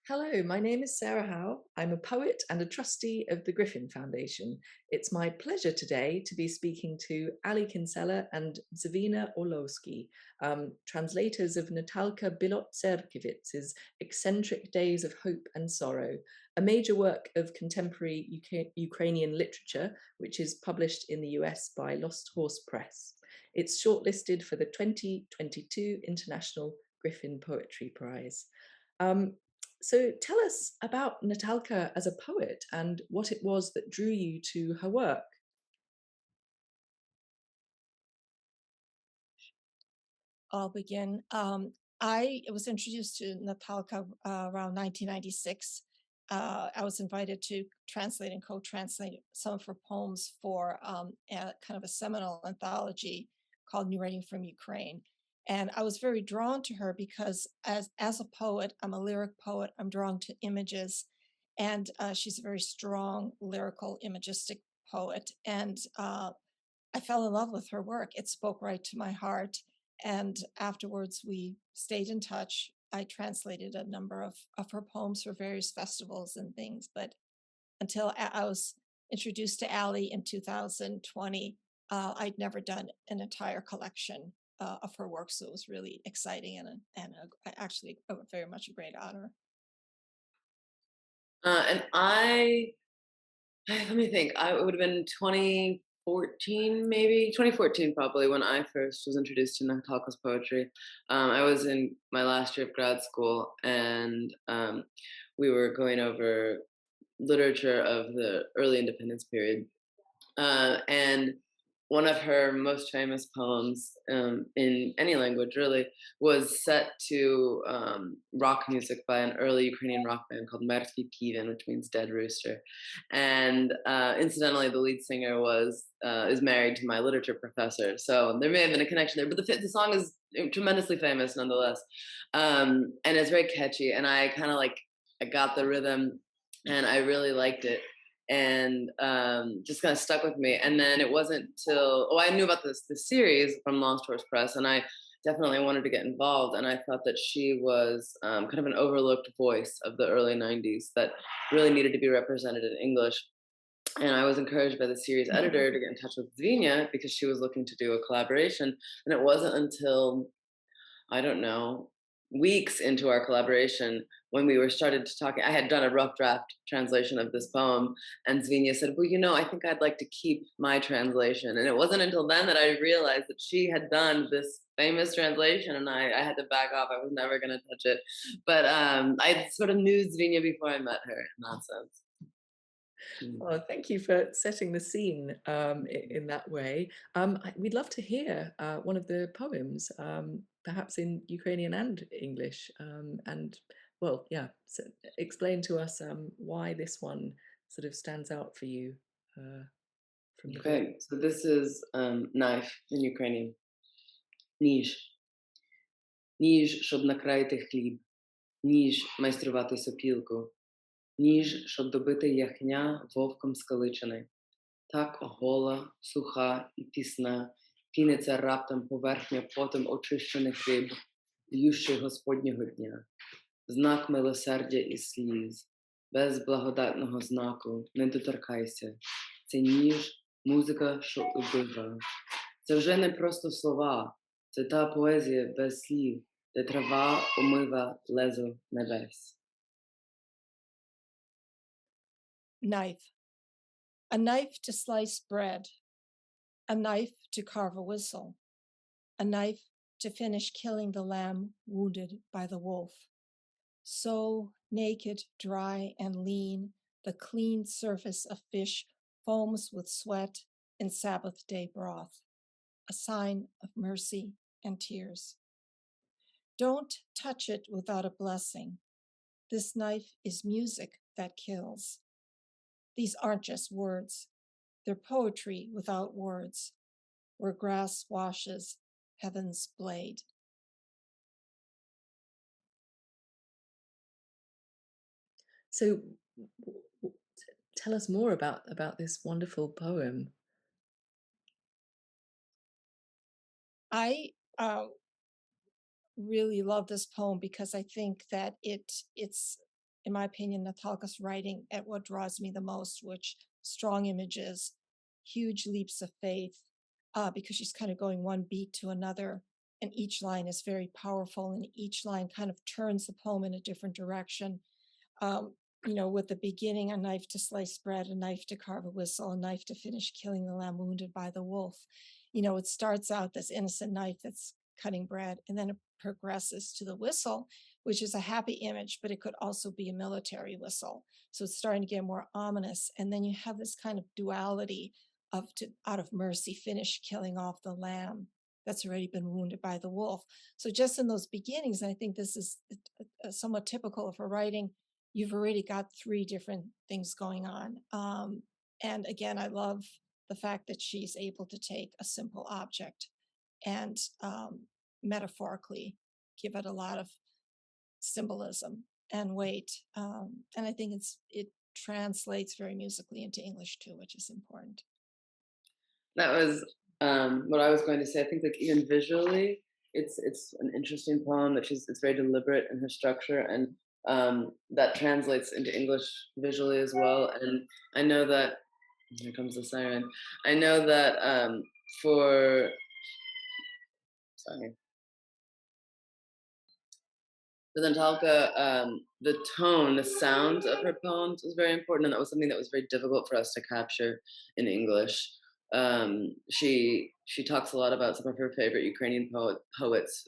Hello, my name is Sarah Howe. I'm a poet and a trustee of the Griffin Foundation. It's my pleasure today to be speaking to Ali Kinsella and Dzvinia Orlowsky, translators of Natalka Bilotserkivets' Eccentric Days of Hope and Sorrow, a major work of contemporary Ukrainian literature, which is published in the US by Lost Horse Press. It's shortlisted for the 2022 International Griffin Poetry Prize. Um, so tell us about Natalka as a poet and what it was that drew you to her work. I'll begin. I was introduced to Natalka around 1996. I was invited to translate and co-translate some of her poems for a kind of a seminal anthology called New Writing from Ukraine. And I was very drawn to her because as a poet, I'm a lyric poet, I'm drawn to images, and she's a very strong lyrical imagistic poet. And I fell in love with her work. It spoke right to my heart. And afterwards, we stayed in touch. I translated a number of her poems for various festivals and things. But until I was introduced to Ali in 2020, I'd never done an entire collection of her work. So it was really exciting actually very much a great honor. And let me think. It would have been 2014, maybe 2014, probably when I first was introduced to Natalka's poetry. I was in my last year of grad school, and we were going over literature of the early independence period. And one of her most famous poems, in any language really, was set to rock music by an early Ukrainian rock band called Mertki Pivin, which means dead rooster. And incidentally, the lead singer is married to my literature professor, so there may have been a connection there. But the song is tremendously famous nonetheless, and it's very catchy. And I got the rhythm, and I really liked it, and just kind of stuck with me. And then it wasn't till I knew about this series from Lost Horse Press, and I definitely wanted to get involved. And I thought that she was kind of an overlooked voice of the early '90s that really needed to be represented in English. And I was encouraged by the series editor to get in touch with Dzvinia because she was looking to do a collaboration. And it wasn't until, I don't know, weeks into our collaboration when we were started to talk. I had done a rough draft translation of this poem, and Zvinia said, "Well, I think I'd like to keep my translation." And it wasn't until then that I realized that she had done this famous translation, and I had to back off. I was never going to touch it. But I sort of knew Zvinia before I met her in that sense. Oh, thank you for setting the scene in that way. We'd love to hear one of the poems, perhaps in Ukrainian and English. And well, yeah, so explain to us why this one sort of stands out for you from the book. Okay, so this is knife in Ukrainian. Ніж. Ніж, щоб накроїти хліб. Ніж майструвати сопілку, ніж, щоб добити яхня вовком скаличений. Так гола, суха і тісна, піниться раптом поверхня потом очищених риб, в'ющих Господнього дня. Знак милосердя і сліз, без благодатного знаку не доторкайся. Це ніж, музика, що убива. Це вже не просто слова, це та поезія без слів, де трава омива лезо небес. Knife. A knife to slice bread, a knife to carve a whistle, a knife to finish killing the lamb wounded by the wolf. So naked, dry, and lean, the clean surface of fish foams with sweat in Sabbath day broth, a sign of mercy and tears. Don't touch it without a blessing. This knife is music that kills. These aren't just words. They're poetry without words, where grass washes heaven's blade. So tell us more about this wonderful poem. I really love this poem because I think that it's in my opinion, Natalka's writing at what draws me the most, which strong images, huge leaps of faith, because she's kind of going one beat to another, and each line is very powerful, and each line kind of turns the poem in a different direction. With the beginning, a knife to slice bread, a knife to carve a whistle, a knife to finish killing the lamb wounded by the wolf. It starts out this innocent knife that's cutting bread, and then it progresses to the whistle, which is a happy image, but it could also be a military whistle. So it's starting to get more ominous. And then you have this kind of duality of out of mercy, finish killing off the lamb that's already been wounded by the wolf. So just in those beginnings, and I think this is somewhat typical of her writing, you've already got three different things going on. And again, I love the fact that she's able to take a simple object and metaphorically give it a lot of symbolism and weight. And I think it translates very musically into English too, which is important. That was what I was going to say. I think like even visually, it's an interesting poem that it's very deliberate in her structure, and that translates into English visually as well. And I know that here comes the siren. I know that for Natalka, the tone, the sound of her poems was very important, and that was something that was very difficult for us to capture in English. She talks a lot about some of her favorite Ukrainian poets,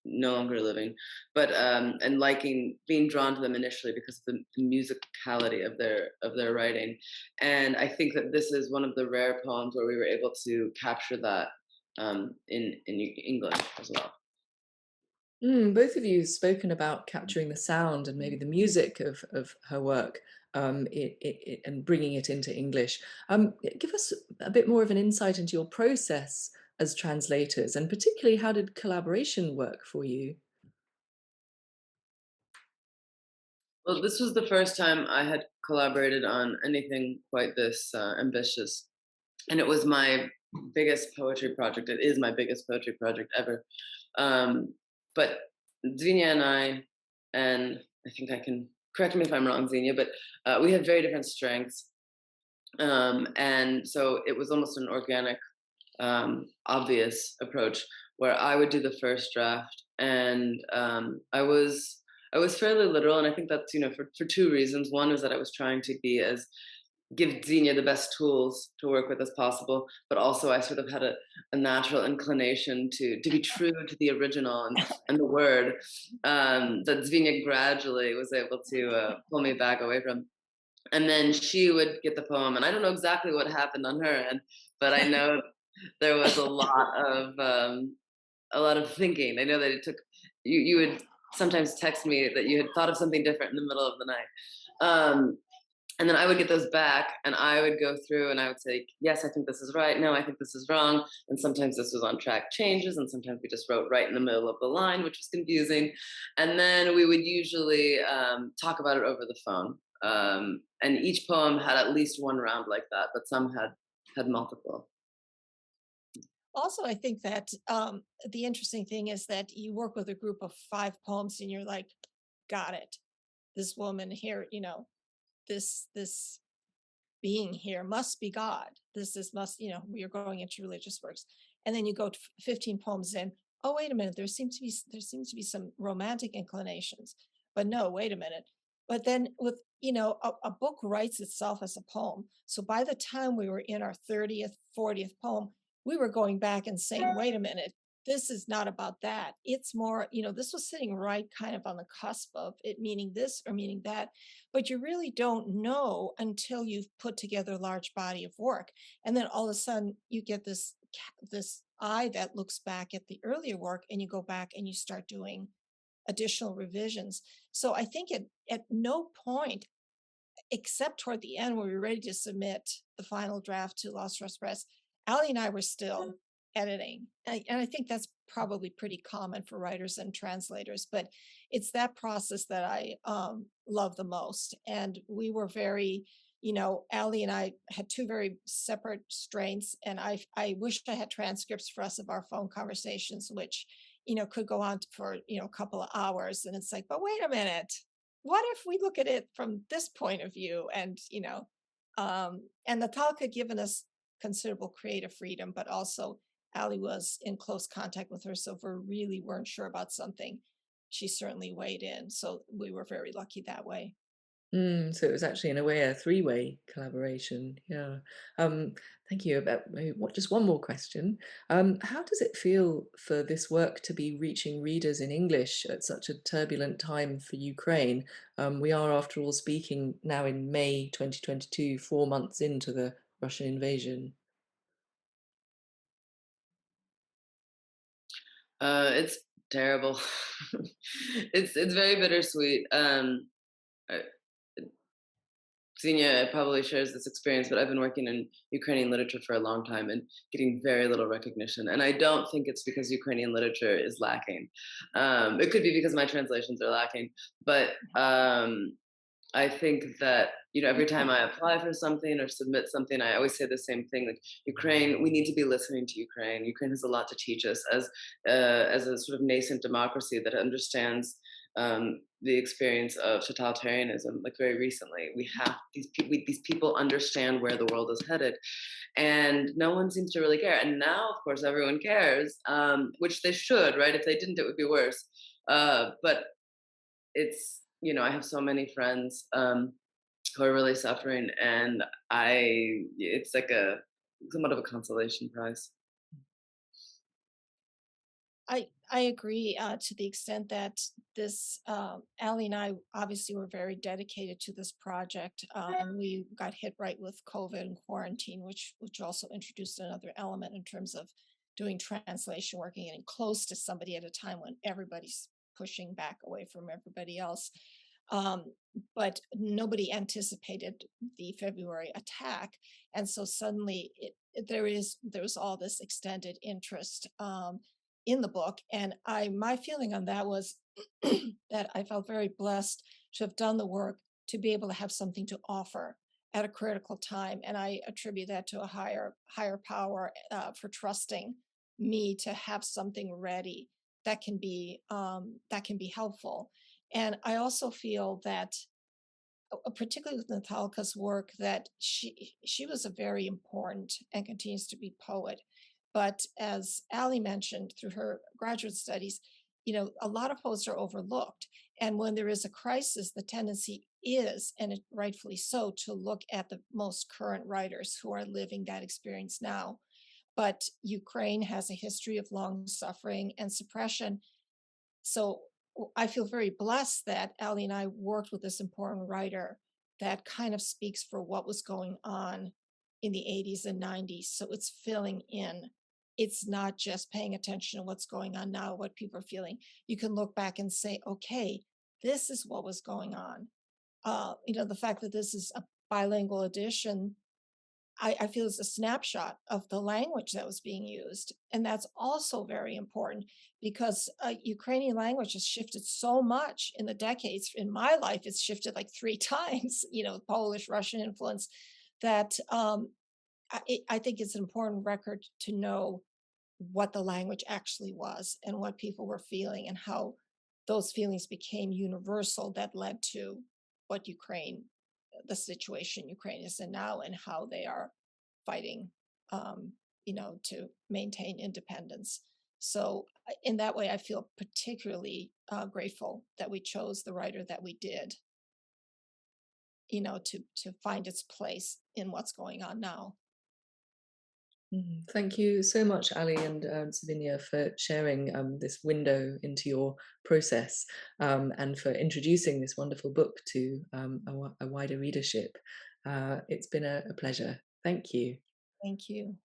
no longer living, but and being drawn to them initially because of the musicality of their writing. And I think that this is one of the rare poems where we were able to capture that in English as well. Both of you have spoken about capturing the sound and maybe the music of her work, and bringing it into English. Give us a bit more of an insight into your process as translators, and particularly how did collaboration work for you? Well, this was the first time I had collaborated on anything quite this ambitious, and it was my biggest poetry project. It is my biggest poetry project ever. But Dzvinia and I, and I think I can correct me if I'm wrong, Dzvinia, but we have very different strengths. And so it was almost an organic, obvious approach where I would do the first draft, and I was fairly literal, and I think that's for two reasons. One is that I was trying to give Dzvinia the best tools to work with as possible, but also I sort of had a natural inclination to be true to the original and the word that Dzvinia gradually was able to pull me back away from. And then she would get the poem, and I don't know exactly what happened on her end, but I know there was a lot of thinking. I know that it took you would sometimes text me that you had thought of something different in the middle of the night. And then I would get those back, and I would go through and I would say, yes, I think this is right. No, I think this is wrong. And sometimes this was on track changes, and sometimes we just wrote right in the middle of the line, which was confusing. And then we would usually talk about it over the phone. And each poem had at least one round like that, but some had multiple. Also, I think that the interesting thing is that you work with a group of 5 poems, and you're like, got it. This woman here, this being here must be God. Must, you're going into religious works. And then you go to 15 poems in, oh, wait a minute, there seems to be some romantic inclinations. But no, wait a minute. But then with, a book writes itself as a poem. So by the time we were in our 30th, 40th poem, we were going back and saying, wait a minute, this is not about that. It's more, this was sitting right kind of on the cusp of it meaning this or meaning that, but you really don't know until you've put together a large body of work. And then all of a sudden you get this eye that looks back at the earlier work, and you go back and you start doing additional revisions. So I think at no point, except toward the end when we were ready to submit the final draft to Lost Trust Press, Ali and I were still editing. And I think that's probably pretty common for writers and translators, but it's that process that I love the most. And we were very, Ali and I had 2 very separate strengths. And I wish I had transcripts for us of our phone conversations, which, could go on for, a couple of hours. And it's like, but wait a minute, what if we look at it from this point of view? And, and Natalka given us considerable creative freedom, but also Ali was in close contact with her. So if we really weren't sure about something, she certainly weighed in. So we were very lucky that way. So it was actually in a way a three-way collaboration. Yeah. Um, Thank you. About just one more question. How does it feel for this work to be reaching readers in English at such a turbulent time for Ukraine? We are, after all, speaking now in May 2022, 4 months into the Russian invasion. It's terrible. It's very bittersweet. I- Xenia probably shares this experience, but I've been working in Ukrainian literature for a long time and getting very little recognition. And I don't think it's because Ukrainian literature is lacking. It could be because my translations are lacking, but I think that every time I apply for something or submit something, I always say the same thing: like Ukraine, we need to be listening to Ukraine. Ukraine has a lot to teach us as a sort of nascent democracy that understands the experience of totalitarianism. Like very recently, we have these people understand where the world is headed, and no one seems to really care. And now, of course, everyone cares, which they should, right? If they didn't, it would be worse. But it's I have so many friends who are really suffering, and it's like a somewhat of a consolation prize. I agree to the extent that this Ali and I obviously were very dedicated to this project, and we got hit right with COVID and quarantine, which also introduced another element in terms of doing translation work and getting close to somebody at a time when everybody's pushing back away from everybody else. Um, but nobody anticipated the February attack, and so suddenly there's all this extended interest. In the book, and my feeling on that was that I felt very blessed to have done the work to be able to have something to offer at a critical time, and I attribute that to a higher power for trusting me to have something ready that can be helpful. And I also feel that particularly with Natalka's work, that she was a very important and continues to be poet. But as Ali mentioned through her graduate studies, a lot of poets are overlooked. And when there is a crisis, the tendency is, and rightfully so, to look at the most current writers who are living that experience now. But Ukraine has a history of long suffering and suppression, so I feel very blessed that Ali and I worked with this important writer that kind of speaks for what was going on in the 80s and 90s. So it's filling in. It's not just paying attention to what's going on now, what people are feeling. You can look back and say, okay, this is what was going on. The fact that this is a bilingual edition, I feel is a snapshot of the language that was being used. And that's also very important because Ukrainian language has shifted so much in the decades. In my life, it's shifted like three times, Polish, Russian influence, that I think it's an important record to know what the language actually was and what people were feeling and how those feelings became universal that led to what the situation Ukraine is in now and how they are fighting, um, to maintain independence. So in that way, I feel particularly grateful that we chose the writer that we did, to find its place in what's going on now. Thank you so much, Ali and Dzvinia, for sharing this window into your process and for introducing this wonderful book to a wider readership. It's been a pleasure. Thank you. Thank you.